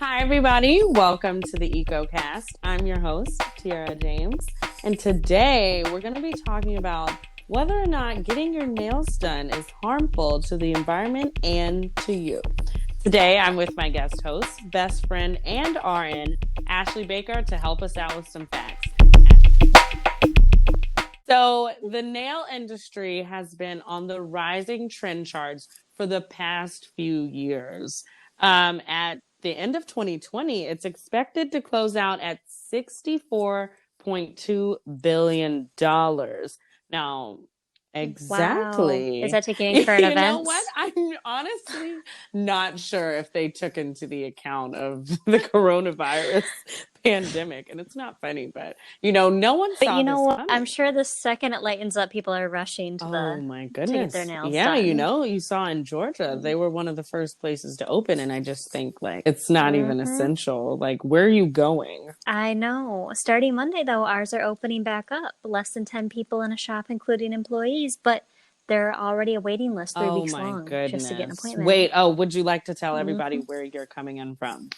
Hi, everybody. Welcome to the Ecocast. I'm your host, Tiara James. And today we're going to be talking about whether or not getting your nails done is harmful to the environment and to you. Today, I'm with my guest host, best friend, and RN, Ashley Baker, to help us out with some facts. So, the nail industry has been on the rising trend charts for the past few years. At the end of 2020, it's expected to close out at $64.2 billion. Now, Wow. Is exactly. that taking in current You know what? events? I'm honestly not sure if they took into the account of the coronavirus pandemic. And it's not funny, but no one But saw you know this what? I'm coming. sure the second it lightens up, people are rushing to Oh the my to get their goodness. nails Yeah, done. you saw in Georgia, they were one of the first places to open. And I just think, like, it's not even Mm-hmm. essential. Like, where are you going? I know. Starting Monday, though, ours are opening back up. Less than 10 people in a shop, including employees, but they're already a waiting list 3 Oh weeks my long just to get an goodness. appointment. Wait, would you like to tell everybody hmm where you're coming in from?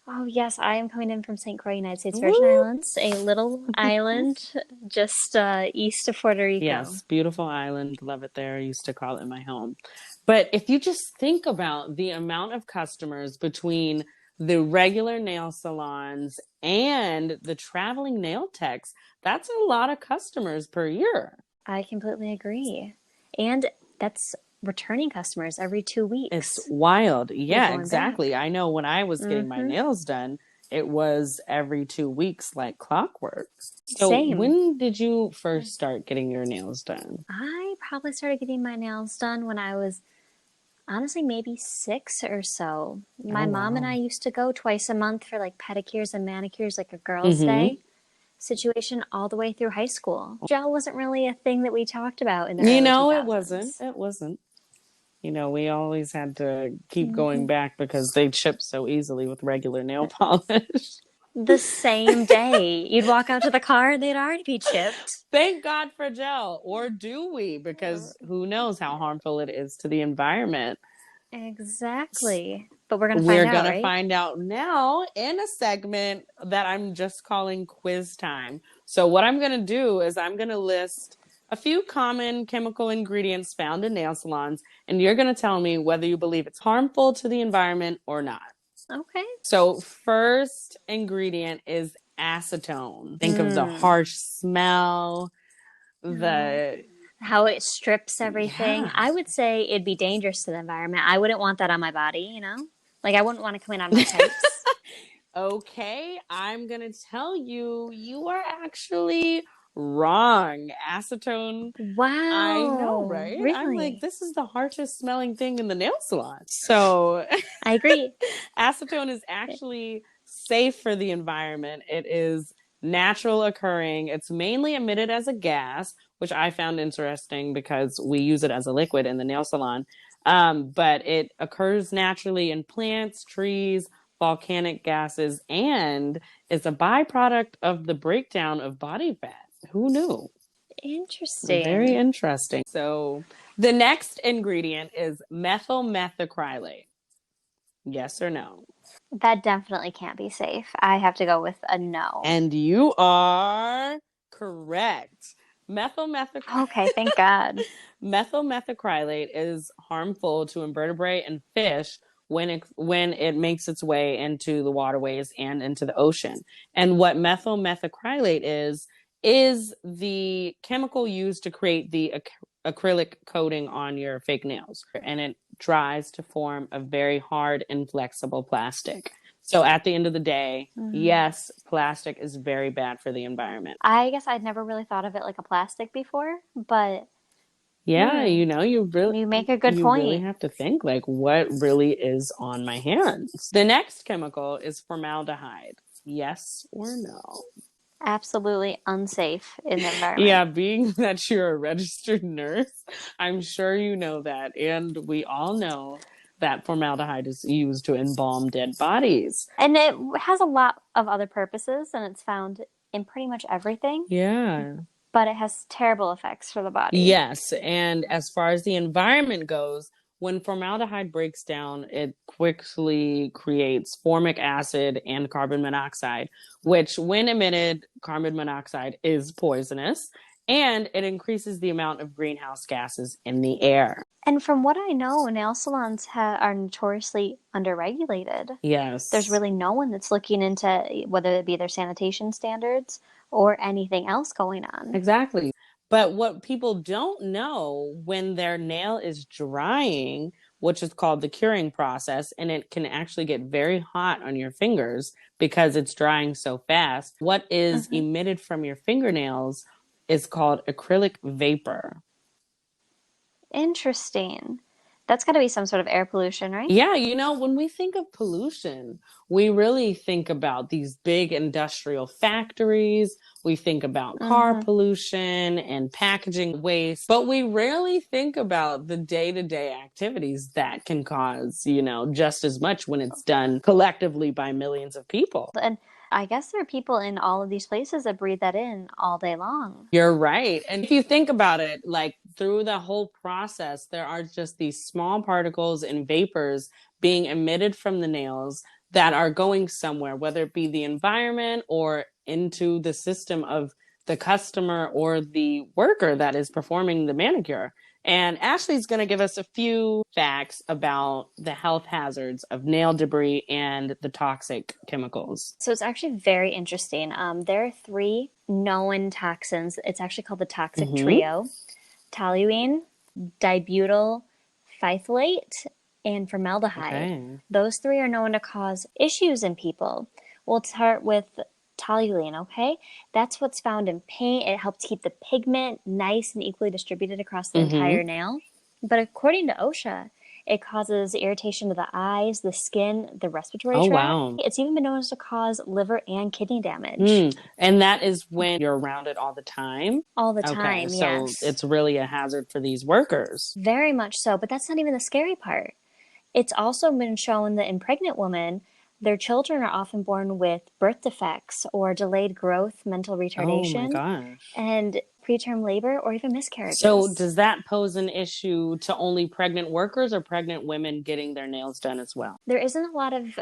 Oh, yes, I am coming in from St. Croix, United States Virgin Woo! Islands, a little island just east of Puerto Rico. Yes, beautiful island. Love it there. I used to call it my home. But if you just think about the amount of customers between the regular nail salons and the traveling nail techs, that's a lot of customers per year. I completely agree. And that's returning customers every 2 weeks. It's wild. They're Yeah, going exactly. back. I know when I was getting my Mm-hmm. nails done, it was every 2 weeks, like clockwork. So, Same. when did you first start getting your nails done? I probably started getting my nails done when I was honestly maybe 6 or so. Oh, My mom and I wow. used to go twice a month for like pedicures and manicures, like a girls' Mm-hmm. day situation all the way through high school. Gel wasn't really a thing that we talked about in the You early know, it wasn't. 2000s. It wasn't. We always had to keep going Mm-hmm. back because they chip so easily with regular nail polish. The same day. You'd walk out to the car, they'd already be chipped. Thank God for gel. Or do we? Because who knows how harmful it is to the environment. Exactly. But we're gonna We're find going out, to right? find out now in a segment that I'm just calling quiz time. So, what I'm going to do is I'm going to list a few common chemical ingredients found in nail salons, and you're going to tell me whether you believe it's harmful to the environment or not. Okay. So, first ingredient is acetone. Think of the Mm. harsh smell, No. the How it strips everything. yeah. I would say it'd be dangerous to the environment. I wouldn't want that on my body, Like I wouldn't want to come in on my pipes. Okay, I'm going to tell you, you are actually wrong. Acetone, I know, Wow. right? I'm like, Really? this is the harshest smelling thing in the nail salon. So, I agree. acetone is actually safe for the environment. It is natural occurring. It's mainly emitted as a gas, which I found interesting because we use it as a liquid in the nail salon. But it occurs naturally in plants, trees, volcanic gases, and is a byproduct of the breakdown of body fat. Who knew? Very Interesting. interesting. So the next ingredient is methyl methacrylate. Yes or no? That definitely can't be safe. I have to go with a no. And you are correct. Methyl Okay, methacrylate. thank God. Methyl methacrylate is harmful to invertebrate and fish when it makes its way into the waterways and into the ocean. And what methyl methacrylate is the chemical used to create the acrylic coating on your fake nails, and it dries to form a very hard, inflexible plastic. So at the end of the day, Mm. yes, plastic is very bad for the environment. I guess I'd never really thought of it like a plastic before, but Yeah, hmm, you really you make a good you really point. have to think, like, what really is on my hands. The next chemical is formaldehyde. Yes or no? Absolutely unsafe in the environment. Yeah, being that you're a registered nurse, I'm sure you know that. And we all know that formaldehyde is used to embalm dead bodies. And it has a lot of other purposes, and it's found in pretty much everything, Yeah. but it has terrible effects for the body. Yes. And as far as the environment goes, When formaldehyde breaks down, it quickly creates formic acid and carbon monoxide, which, when emitted, carbon monoxide is poisonous and it increases the amount of greenhouse gases in the air. And from what I know, nail salons are notoriously underregulated. There's Yes. really no one that's looking into whether it be their sanitation standards or anything else going on. Exactly. But what people don't know, when their nail is drying, which is called the curing process, and it can actually get very hot on your fingers because it's drying so fast, what is Mm-hmm. emitted from your fingernails is called acrylic vapor. Interesting. That's got to be some sort of air pollution, right? Yeah, when we think of pollution, we really think about these big industrial factories. We think about car Mm-hmm. pollution and packaging waste, but we rarely think about the day-to-day activities that can cause, just as much when it's done collectively by millions of people. And I guess there are people in all of these places that breathe that in all day long. You're right. And if you think about it, like through the whole process, there are just these small particles and vapors being emitted from the nails that are going somewhere, whether it be the environment or into the system of the customer or the worker that is performing the manicure. And Ashley's going to give us a few facts about the health hazards of nail debris and the toxic chemicals. So it's actually very interesting. There are three known toxins. It's actually called the toxic Mm-hmm. trio: toluene, dibutyl phthalate, and formaldehyde. Okay. Those three are known to cause issues in people. We'll start with toluene, okay? That's what's found in paint. It helps keep the pigment nice and equally distributed across the Mm-hmm. entire nail. But according to OSHA, it causes irritation to the eyes, the skin, the respiratory Oh, tract. wow. It's even been known to cause liver and kidney damage. Mm. And that is when you're around it all the time? All the Okay, time, so yes. it's really a hazard for these workers. Very much so, but that's not even the scary part. It's also been shown that in pregnant women, their children are often born with birth defects or delayed growth, mental Oh my retardation, gosh. and preterm labor or even So miscarriages. does that pose an issue to only pregnant workers or pregnant women getting their nails done as well? There isn't a lot of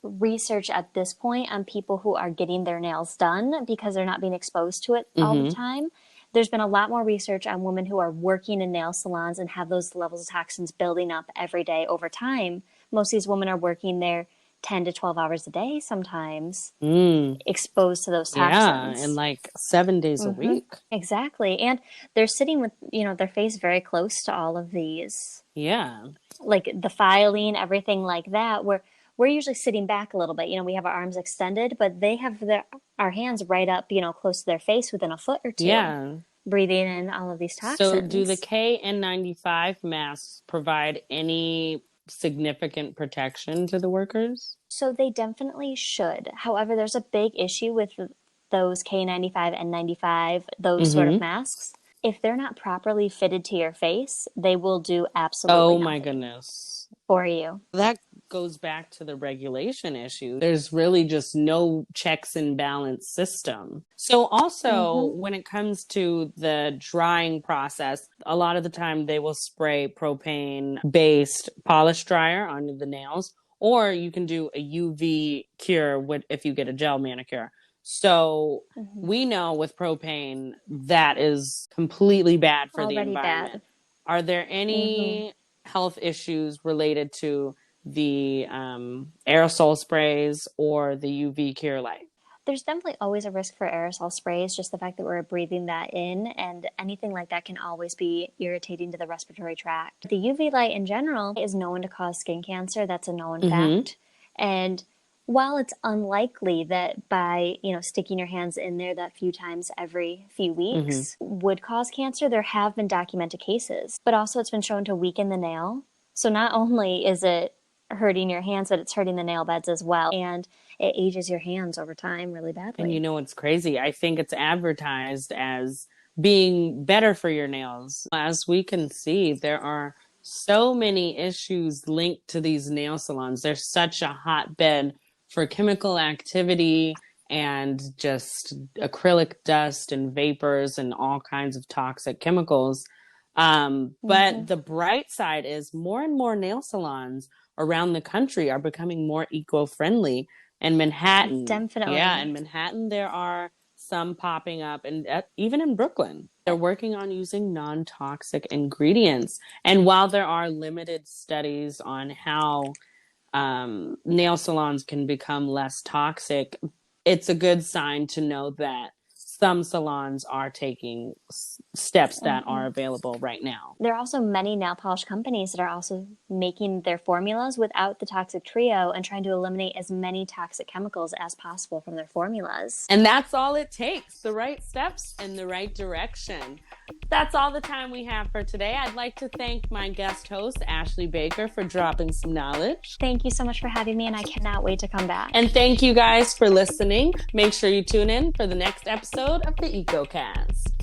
research at this point on people who are getting their nails done because they're not being exposed to it all the Mm-hmm. time. There's been a lot more research on women who are working in nail salons and have those levels of toxins building up every day over time. Most of these women are working there 10 to 12 hours a day sometimes, Mm. exposed to those Yeah, and toxins. like 7 days a Mm-hmm. week. Exactly. And they're sitting with, their face very close to all of these, Yeah. like the filing, everything like that, where we're usually sitting back a little bit. We have our arms extended, but they have our hands right up, close to their face within a foot or two, Yeah. breathing in all of these So do the toxins. KN95 masks provide any significant protection to the workers? So they definitely should. However, there's a big issue with those K95 and 95, those sort of Mm-hmm. masks. If they're not properly fitted to your face, they will do absolutely Oh my nothing goodness. for you. That goes back to the regulation issue. There's really just no checks and balance system. So also Mm-hmm. when it comes to the drying process, a lot of the time they will spray propane based polish dryer onto the nails, or you can do a UV cure if you get a gel manicure. So Mm-hmm. we know with propane that is completely bad for the Already environment. bad. Are there Mm-hmm. any health issues related to the aerosol sprays or the UV cure light? There's definitely always a risk for aerosol sprays, just the fact that we're breathing that in, and anything like that can always be irritating to the respiratory tract. The UV light in general is known to cause skin cancer. That's a known Mm-hmm. fact. And while it's unlikely that by, sticking your hands in there that few times every few Mm-hmm. weeks would cause cancer, there have been documented cases. But also it's been shown to weaken the nail. So not only is it hurting your hands, but it's hurting the nail beds as well. And it ages your hands over time really And badly. it's crazy. I think it's advertised as being better for your nails. As we can see, there are so many issues linked to these nail salons. There's such a hotbed for chemical activity and just acrylic dust and vapors and all kinds of toxic chemicals. But the bright side is more and more nail salons around the country are becoming more eco-friendly. In Manhattan, yeah, Definitely. in Manhattan, there are some popping up, and even in Brooklyn, they're working on using non-toxic ingredients. And while there are limited studies on how nail salons can become less toxic, it's a good sign to know that some salons are taking steps that are available right now. There are also many nail polish companies that are also making their formulas without the toxic trio and trying to eliminate as many toxic chemicals as possible from their formulas. And that's all it takes, the right steps in the right direction. That's all the time we have for today. I'd like to thank my guest host, Ashley Baker, for dropping some knowledge. Thank you so much for having me, and I cannot wait to come back. And thank you guys for listening. Make sure you tune in for the next episode of the Ecocast.